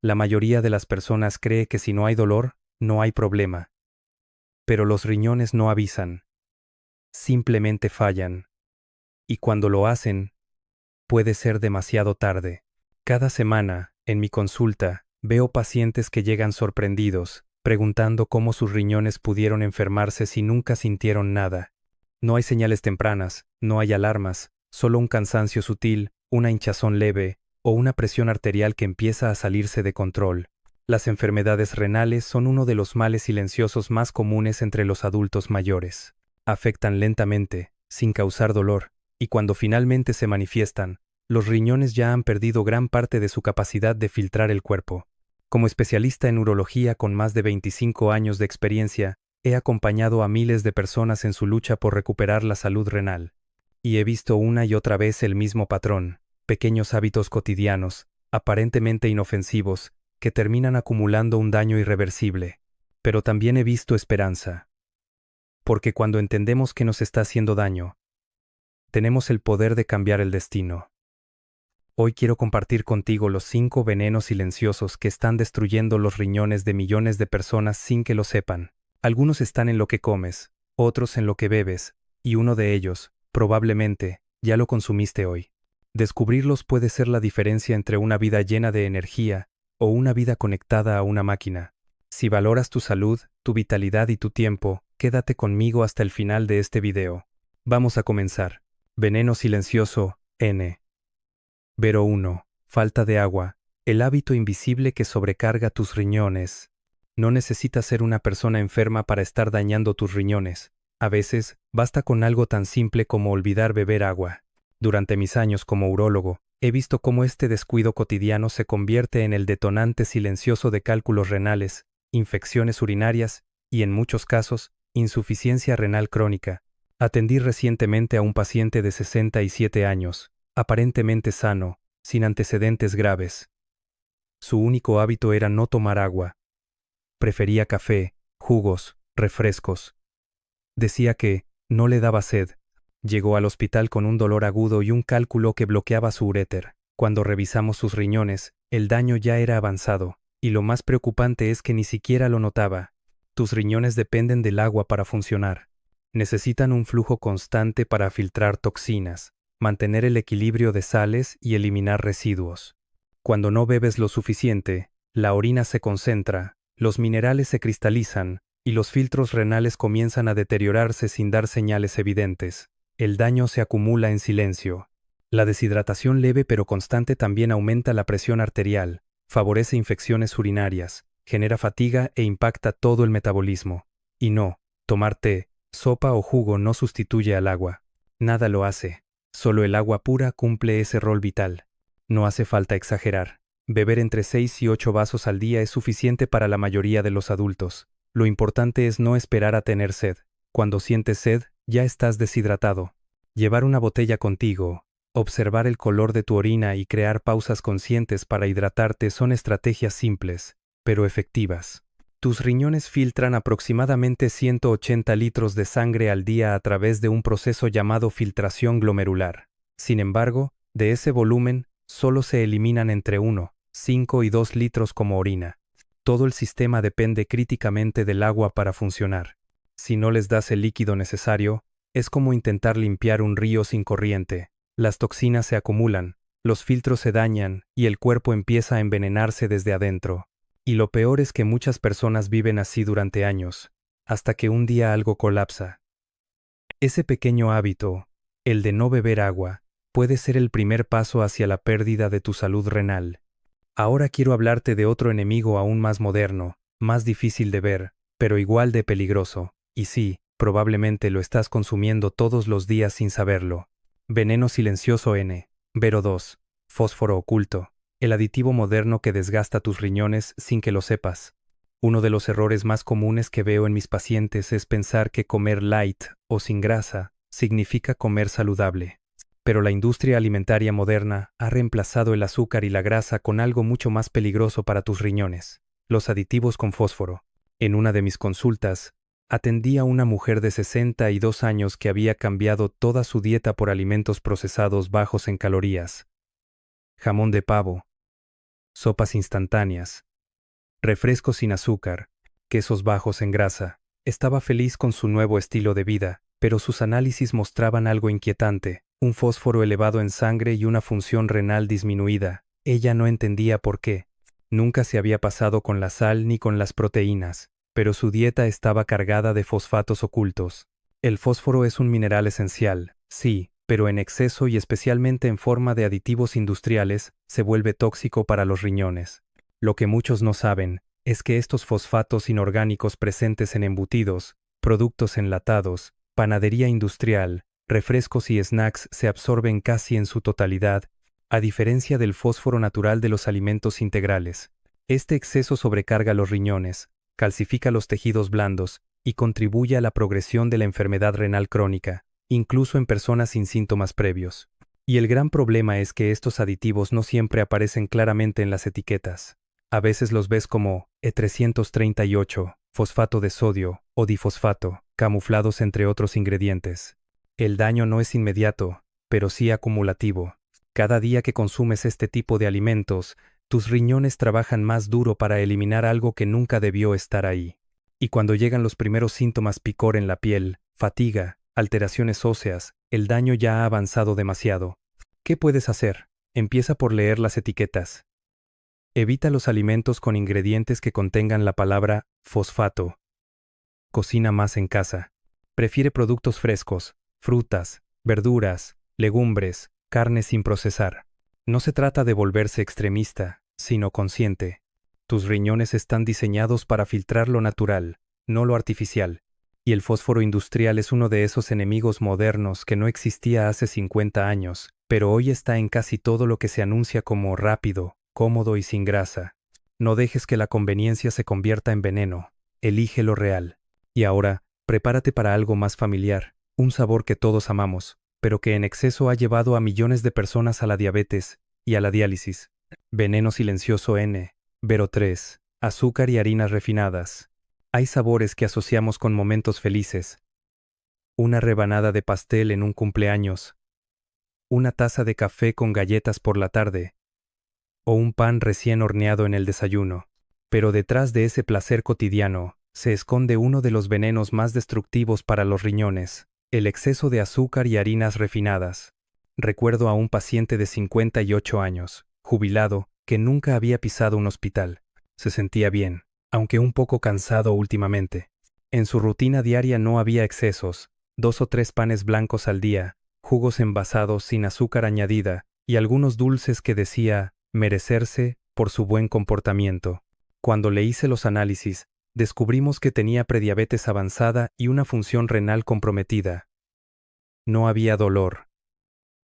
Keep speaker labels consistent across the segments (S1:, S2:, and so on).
S1: La mayoría de las personas cree que si no hay dolor, no hay problema. Pero los riñones no avisan. Simplemente fallan. Y cuando lo hacen, puede ser demasiado tarde. Cada semana, en mi consulta, veo pacientes que llegan sorprendidos, preguntando cómo sus riñones pudieron enfermarse si nunca sintieron nada. No hay señales tempranas, no hay alarmas, solo un cansancio sutil, una hinchazón leve o una presión arterial que empieza a salirse de control. Las enfermedades renales son uno de los males silenciosos más comunes entre los adultos mayores. Afectan lentamente, sin causar dolor, y cuando finalmente se manifiestan, los riñones ya han perdido gran parte de su capacidad de filtrar el cuerpo. Como especialista en urología con más de 25 años de experiencia, he acompañado a miles de personas en su lucha por recuperar la salud renal. Y he visto una y otra vez el mismo patrón, pequeños hábitos cotidianos, aparentemente inofensivos, que terminan acumulando un daño irreversible. Pero también he visto esperanza. Porque cuando entendemos que nos está haciendo daño, tenemos el poder de cambiar el destino. Hoy quiero compartir contigo los 5 venenos silenciosos que están destruyendo los riñones de millones de personas sin que lo sepan. Algunos están en lo que comes, otros en lo que bebes, y uno de ellos, probablemente, ya lo consumiste hoy. Descubrirlos puede ser la diferencia entre una vida llena de energía o una vida conectada a una máquina. Si valoras tu salud, tu vitalidad y tu tiempo, quédate conmigo hasta el final de este video. Vamos a comenzar. Veneno silencioso, N. Vero 1. Falta de agua. El hábito invisible que sobrecarga tus riñones. No necesitas ser una persona enferma para estar dañando tus riñones. A veces, basta con algo tan simple como olvidar beber agua. Durante mis años como urólogo, he visto cómo este descuido cotidiano se convierte en el detonante silencioso de cálculos renales, infecciones urinarias y, en muchos casos, insuficiencia renal crónica. Atendí recientemente a un paciente de 67 años, aparentemente sano, sin antecedentes graves. Su único hábito era no tomar agua. Prefería café, jugos, refrescos. Decía que no le daba sed. Llegó al hospital con un dolor agudo y un cálculo que bloqueaba su uréter. Cuando revisamos sus riñones, el daño ya era avanzado, y lo más preocupante es que ni siquiera lo notaba. Tus riñones dependen del agua para funcionar. Necesitan un flujo constante para filtrar toxinas, mantener el equilibrio de sales y eliminar residuos. Cuando no bebes lo suficiente, la orina se concentra, los minerales se cristalizan, y los filtros renales comienzan a deteriorarse sin dar señales evidentes. El daño se acumula en silencio. La deshidratación leve pero constante también aumenta la presión arterial, favorece infecciones urinarias, genera fatiga e impacta todo el metabolismo. Y no, tomar té, sopa o jugo no sustituye al agua. Nada lo hace. Solo el agua pura cumple ese rol vital. No hace falta exagerar. Beber entre 6 y 8 vasos al día es suficiente para la mayoría de los adultos. Lo importante es no esperar a tener sed. Cuando sientes sed, ya estás deshidratado. Llevar una botella contigo, observar el color de tu orina y crear pausas conscientes para hidratarte son estrategias simples, pero efectivas. Tus riñones filtran aproximadamente 180 litros de sangre al día a través de un proceso llamado filtración glomerular. Sin embargo, de ese volumen, solo se eliminan entre 1, 5 y 2 litros como orina. Todo el sistema depende críticamente del agua para funcionar. Si no les das el líquido necesario, es como intentar limpiar un río sin corriente. Las toxinas se acumulan, los filtros se dañan y el cuerpo empieza a envenenarse desde adentro. Y lo peor es que muchas personas viven así durante años, hasta que un día algo colapsa. Ese pequeño hábito, el de no beber agua, puede ser el primer paso hacia la pérdida de tu salud renal. Ahora quiero hablarte de otro enemigo aún más moderno, más difícil de ver, pero igual de peligroso. Y sí, probablemente lo estás consumiendo todos los días sin saberlo. Veneno silencioso N. Vero 2. Fósforo oculto. El aditivo moderno que desgasta tus riñones sin que lo sepas. Uno de los errores más comunes que veo en mis pacientes es pensar que comer light o sin grasa significa comer saludable. Pero la industria alimentaria moderna ha reemplazado el azúcar y la grasa con algo mucho más peligroso para tus riñones: los aditivos con fósforo. En una de mis consultas, atendí a una mujer de 62 años que había cambiado toda su dieta por alimentos procesados bajos en calorías. Jamón de pavo, sopas instantáneas, refrescos sin azúcar, quesos bajos en grasa. Estaba feliz con su nuevo estilo de vida, pero sus análisis mostraban algo inquietante, un fósforo elevado en sangre y una función renal disminuida. Ella no entendía por qué. Nunca se había pasado con la sal ni con las proteínas, pero su dieta estaba cargada de fosfatos ocultos. El fósforo es un mineral esencial, sí, pero en exceso y especialmente en forma de aditivos industriales, se vuelve tóxico para los riñones. Lo que muchos no saben es que estos fosfatos inorgánicos presentes en embutidos, productos enlatados, panadería industrial, refrescos y snacks se absorben casi en su totalidad, a diferencia del fósforo natural de los alimentos integrales. Este exceso sobrecarga los riñones, calcifica los tejidos blandos y contribuye a la progresión de la enfermedad renal crónica, incluso en personas sin síntomas previos. Y el gran problema es que estos aditivos no siempre aparecen claramente en las etiquetas. A veces los ves como E338, fosfato de sodio o difosfato, camuflados entre otros ingredientes. El daño no es inmediato, pero sí acumulativo. Cada día que consumes este tipo de alimentos, tus riñones trabajan más duro para eliminar algo que nunca debió estar ahí. Y cuando llegan los primeros síntomas, picor en la piel, fatiga, alteraciones óseas, el daño ya ha avanzado demasiado. ¿Qué puedes hacer? Empieza por leer las etiquetas. Evita los alimentos con ingredientes que contengan la palabra fosfato. Cocina más en casa. Prefiere productos frescos, frutas, verduras, legumbres, carne sin procesar. No se trata de volverse extremista, sino consciente. Tus riñones están diseñados para filtrar lo natural, no lo artificial. Y el fósforo industrial es uno de esos enemigos modernos que no existía hace 50 años, pero hoy está en casi todo lo que se anuncia como rápido, cómodo y sin grasa. No dejes que la conveniencia se convierta en veneno. Elige lo real. Y ahora, prepárate para algo más familiar, un sabor que todos amamos, pero que en exceso ha llevado a millones de personas a la diabetes y a la diálisis. Veneno silencioso N, Vero 3, azúcar y harinas refinadas. Hay sabores que asociamos con momentos felices. Una rebanada de pastel en un cumpleaños. Una taza de café con galletas por la tarde. O un pan recién horneado en el desayuno. Pero detrás de ese placer cotidiano, se esconde uno de los venenos más destructivos para los riñones, el exceso de azúcar y harinas refinadas. Recuerdo a un paciente de 58 años, jubilado, que nunca había pisado un hospital. Se sentía bien, aunque un poco cansado últimamente. En su rutina diaria no había excesos, 2 o 3 panes blancos al día, jugos envasados sin azúcar añadida, y algunos dulces que decía merecerse por su buen comportamiento. Cuando le hice los análisis, descubrimos que tenía prediabetes avanzada y una función renal comprometida. No había dolor.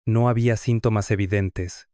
S1: No había síntomas evidentes.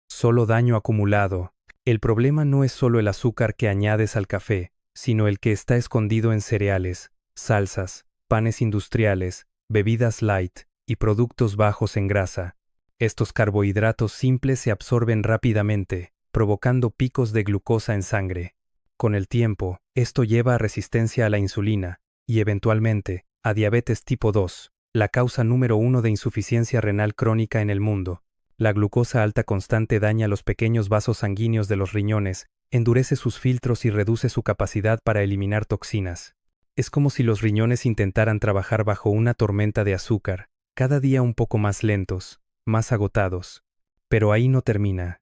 S1: Solo daño acumulado. El problema no es solo el azúcar que añades al café, sino el que está escondido en cereales, salsas, panes industriales, bebidas light y productos bajos en grasa. Estos carbohidratos simples se absorben rápidamente, provocando picos de glucosa en sangre. Con el tiempo, esto lleva a resistencia a la insulina y, eventualmente, a diabetes tipo 2, la causa número 1 de insuficiencia renal crónica en el mundo. La glucosa alta constante daña los pequeños vasos sanguíneos de los riñones, endurece sus filtros y reduce su capacidad para eliminar toxinas. Es como si los riñones intentaran trabajar bajo una tormenta de azúcar, cada día un poco más lentos, más agotados. Pero ahí no termina.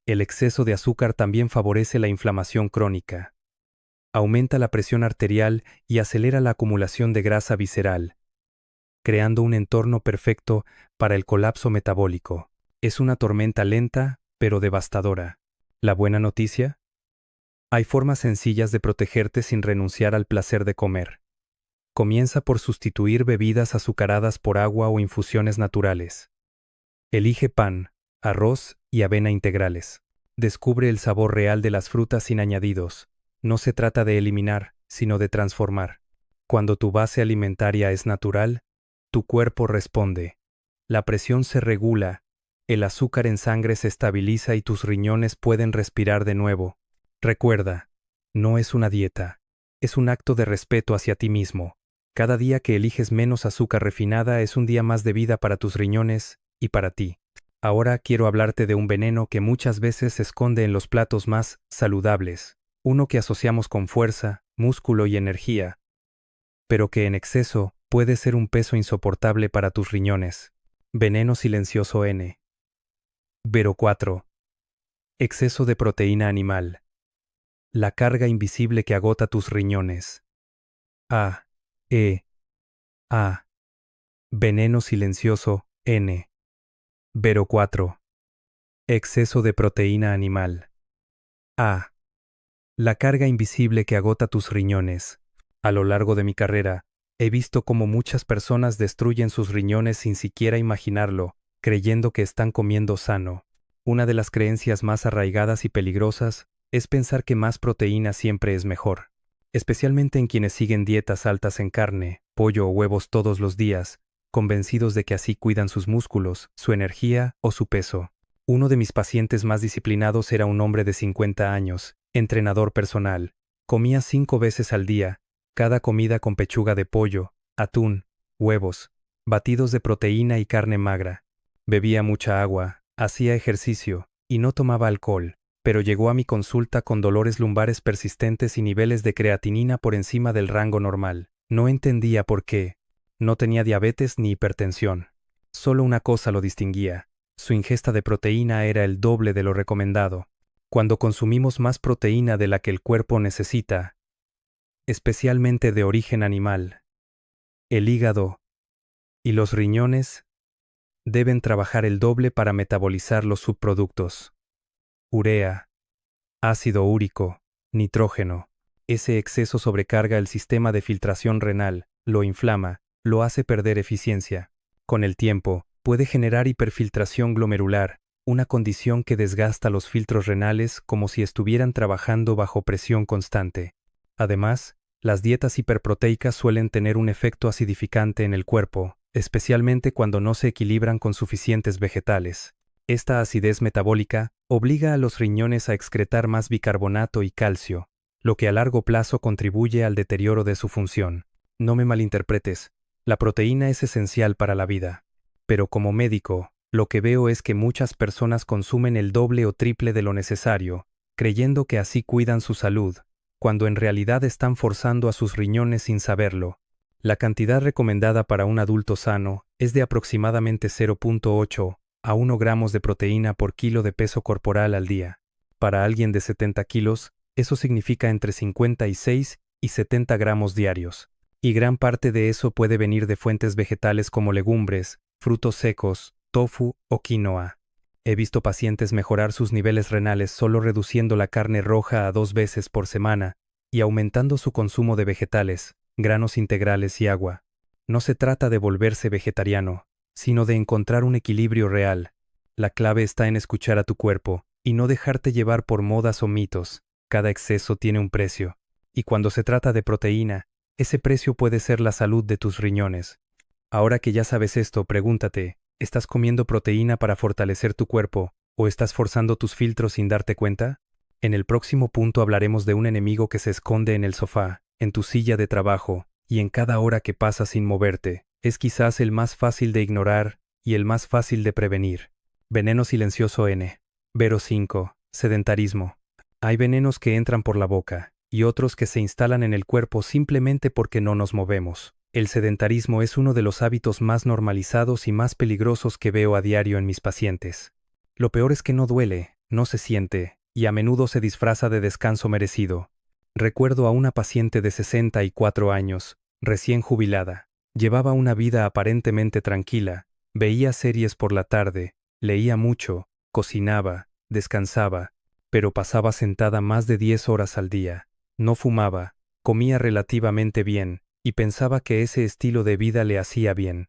S1: El exceso de azúcar también favorece la inflamación crónica. Aumenta la presión arterial y acelera la acumulación de grasa visceral, creando un entorno perfecto para el colapso metabólico. Es una tormenta lenta, pero devastadora. ¿La buena noticia? Hay formas sencillas de protegerte sin renunciar al placer de comer. Comienza por sustituir bebidas azucaradas por agua o infusiones naturales. Elige pan, arroz y avena integrales. Descubre el sabor real de las frutas sin añadidos. No se trata de eliminar, sino de transformar. Cuando tu base alimentaria es natural, tu cuerpo responde. La presión se regula, el azúcar en sangre se estabiliza y tus riñones pueden respirar de nuevo. Recuerda, no es una dieta, es un acto de respeto hacia ti mismo. Cada día que eliges menos azúcar refinada es un día más de vida para tus riñones y para ti. Ahora quiero hablarte de un veneno que muchas veces se esconde en los platos más saludables, uno que asociamos con fuerza, músculo y energía, pero que en exceso puede ser un peso insoportable para tus riñones. Veneno silencioso N. Vero 4. Exceso de proteína animal. La carga invisible que agota tus riñones. A. E. A. Veneno silencioso N. Vero 4. Exceso de proteína animal. A. La carga invisible que agota tus riñones. A lo largo de mi carrera, he visto cómo muchas personas destruyen sus riñones sin siquiera imaginarlo, creyendo que están comiendo sano. Una de las creencias más arraigadas y peligrosas es pensar que más proteína siempre es mejor, especialmente en quienes siguen dietas altas en carne, pollo o huevos todos los días, convencidos de que así cuidan sus músculos, su energía o su peso. Uno de mis pacientes más disciplinados era un hombre de 50 años, entrenador personal. Comía 5 veces al día, cada comida con pechuga de pollo, atún, huevos, batidos de proteína y carne magra. Bebía mucha agua, hacía ejercicio y no tomaba alcohol, pero llegó a mi consulta con dolores lumbares persistentes y niveles de creatinina por encima del rango normal. No entendía por qué. No tenía diabetes ni hipertensión. Solo una cosa lo distinguía. Su ingesta de proteína era el doble de lo recomendado. Cuando consumimos más proteína de la que el cuerpo necesita, especialmente de origen animal, el hígado y los riñones deben trabajar el doble para metabolizar los subproductos. Urea, ácido úrico, nitrógeno. Ese exceso sobrecarga el sistema de filtración renal, lo inflama, lo hace perder eficiencia. Con el tiempo, puede generar hiperfiltración glomerular, una condición que desgasta los filtros renales como si estuvieran trabajando bajo presión constante. Además, las dietas hiperproteicas suelen tener un efecto acidificante en el cuerpo, especialmente cuando no se equilibran con suficientes vegetales. Esta acidez metabólica obliga a los riñones a excretar más bicarbonato y calcio, lo que a largo plazo contribuye al deterioro de su función. No me malinterpretes, la proteína es esencial para la vida. Pero como médico, lo que veo es que muchas personas consumen el doble o triple de lo necesario, creyendo que así cuidan su salud, cuando en realidad están forzando a sus riñones sin saberlo. La cantidad recomendada para un adulto sano es de aproximadamente 0.8 a 1 gramos de proteína por kilo de peso corporal al día. Para alguien de 70 kilos, eso significa entre 56 y 70 gramos diarios. Y gran parte de eso puede venir de fuentes vegetales como legumbres, frutos secos, tofu o quinoa. He visto pacientes mejorar sus niveles renales solo reduciendo la carne roja a 2 veces por semana y aumentando su consumo de vegetales, granos integrales y agua. No se trata de volverse vegetariano, sino de encontrar un equilibrio real. La clave está en escuchar a tu cuerpo y no dejarte llevar por modas o mitos. Cada exceso tiene un precio. Y cuando se trata de proteína, ese precio puede ser la salud de tus riñones. Ahora que ya sabes esto, pregúntate, ¿estás comiendo proteína para fortalecer tu cuerpo o estás forzando tus filtros sin darte cuenta? En el próximo punto hablaremos de un enemigo que se esconde en el sofá, en tu silla de trabajo y en cada hora que pasas sin moverte. Es quizás el más fácil de ignorar y el más fácil de prevenir. Veneno silencioso N. Vero 5. Sedentarismo. Hay venenos que entran por la boca y otros que se instalan en el cuerpo simplemente porque no nos movemos. El sedentarismo es uno de los hábitos más normalizados y más peligrosos que veo a diario en mis pacientes. Lo peor es que no duele, no se siente, y a menudo se disfraza de descanso merecido. Recuerdo a una paciente de 64 años, recién jubilada. Llevaba una vida aparentemente tranquila, veía series por la tarde, leía mucho, cocinaba, descansaba, pero pasaba sentada más de 10 horas al día. No fumaba, comía relativamente bien, y pensaba que ese estilo de vida le hacía bien.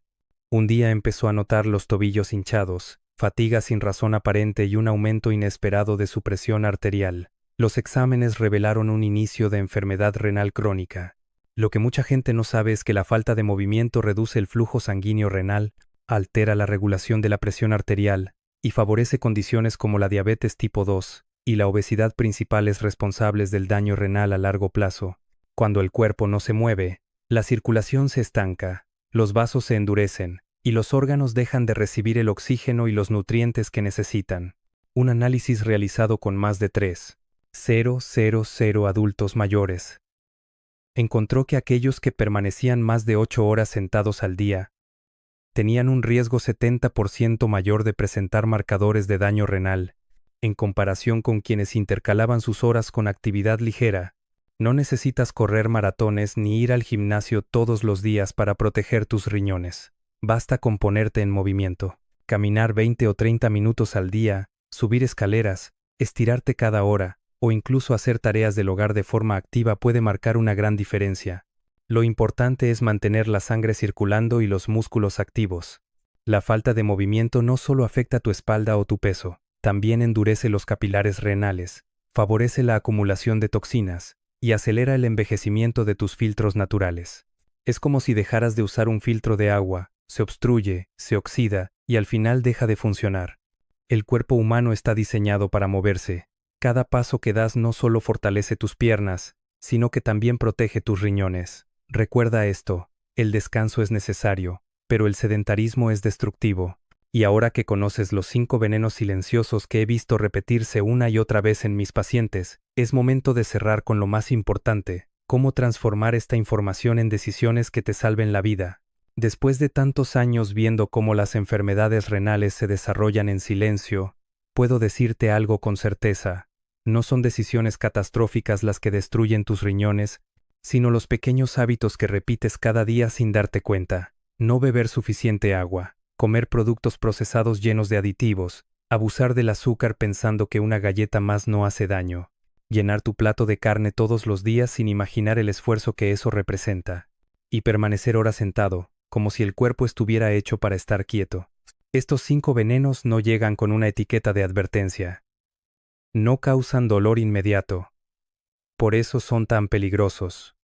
S1: Un día empezó a notar los tobillos hinchados, fatiga sin razón aparente y un aumento inesperado de su presión arterial. Los exámenes revelaron un inicio de enfermedad renal crónica. Lo que mucha gente no sabe es que la falta de movimiento reduce el flujo sanguíneo renal, altera la regulación de la presión arterial y favorece condiciones como la diabetes tipo 2 y la obesidad principales responsables del daño renal a largo plazo. Cuando el cuerpo no se mueve, la circulación se estanca, los vasos se endurecen, y los órganos dejan de recibir el oxígeno y los nutrientes que necesitan. Un análisis realizado con más de 3,000 adultos mayores encontró que aquellos que permanecían más de 8 horas sentados al día tenían un riesgo 70% mayor de presentar marcadores de daño renal, en comparación con quienes intercalaban sus horas con actividad ligera. No necesitas correr maratones ni ir al gimnasio todos los días para proteger tus riñones. Basta con ponerte en movimiento. Caminar 20 o 30 minutos al día, subir escaleras, estirarte cada hora, o incluso hacer tareas del hogar de forma activa puede marcar una gran diferencia. Lo importante es mantener la sangre circulando y los músculos activos. La falta de movimiento no solo afecta tu espalda o tu peso, también endurece los capilares renales, favorece la acumulación de toxinas y acelera el envejecimiento de tus filtros naturales. Es como si dejaras de usar un filtro de agua, se obstruye, se oxida y al final deja de funcionar. El cuerpo humano está diseñado para moverse. Cada paso que das no solo fortalece tus piernas, sino que también protege tus riñones. Recuerda esto, el descanso es necesario, pero el sedentarismo es destructivo. Y ahora que conoces los 5 venenos silenciosos que he visto repetirse una y otra vez en mis pacientes, es momento de cerrar con lo más importante: cómo transformar esta información en decisiones que te salven la vida. Después de tantos años viendo cómo las enfermedades renales se desarrollan en silencio, puedo decirte algo con certeza: no son decisiones catastróficas las que destruyen tus riñones, sino los pequeños hábitos que repites cada día sin darte cuenta. No beber suficiente agua, comer productos procesados llenos de aditivos, abusar del azúcar pensando que una galleta más no hace daño, llenar tu plato de carne todos los días sin imaginar el esfuerzo que eso representa, y permanecer horas sentado, como si el cuerpo estuviera hecho para estar quieto. Estos 5 venenos no llegan con una etiqueta de advertencia. No causan dolor inmediato. Por eso son tan peligrosos.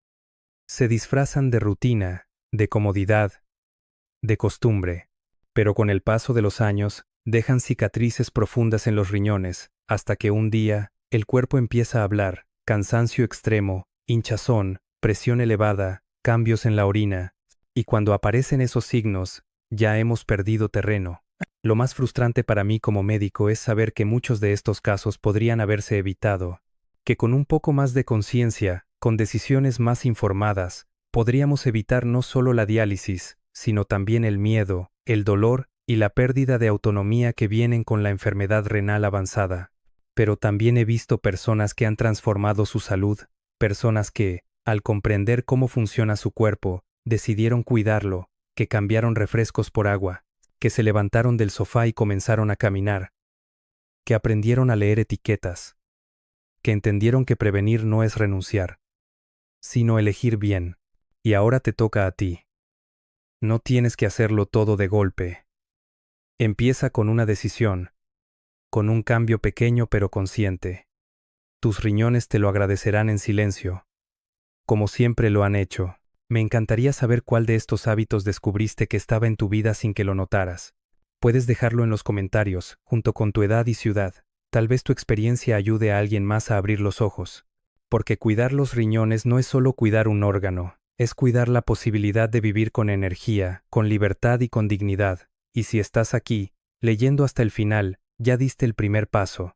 S1: Se disfrazan de rutina, de comodidad, de costumbre, pero con el paso de los años, dejan cicatrices profundas en los riñones, hasta que un día, el cuerpo empieza a hablar: cansancio extremo, hinchazón, presión elevada, cambios en la orina, y cuando aparecen esos signos, ya hemos perdido terreno. Lo más frustrante para mí como médico es saber que muchos de estos casos podrían haberse evitado, que con un poco más de conciencia, con decisiones más informadas, podríamos evitar no solo la diálisis, sino también el miedo, el dolor y la pérdida de autonomía que vienen con la enfermedad renal avanzada. Pero también he visto personas que han transformado su salud, personas que, al comprender cómo funciona su cuerpo, decidieron cuidarlo, que cambiaron refrescos por agua, que se levantaron del sofá y comenzaron a caminar, que aprendieron a leer etiquetas, que entendieron que prevenir no es renunciar, sino elegir bien. Y ahora te toca a ti. No tienes que hacerlo todo de golpe. Empieza con una decisión, con un cambio pequeño pero consciente. Tus riñones te lo agradecerán en silencio, como siempre lo han hecho. Me encantaría saber cuál de estos hábitos descubriste que estaba en tu vida sin que lo notaras. Puedes dejarlo en los comentarios, junto con tu edad y ciudad. Tal vez tu experiencia ayude a alguien más a abrir los ojos. Porque cuidar los riñones no es solo cuidar un órgano, es cuidar la posibilidad de vivir con energía, con libertad y con dignidad. Y si estás aquí, leyendo hasta el final, ya diste el primer paso.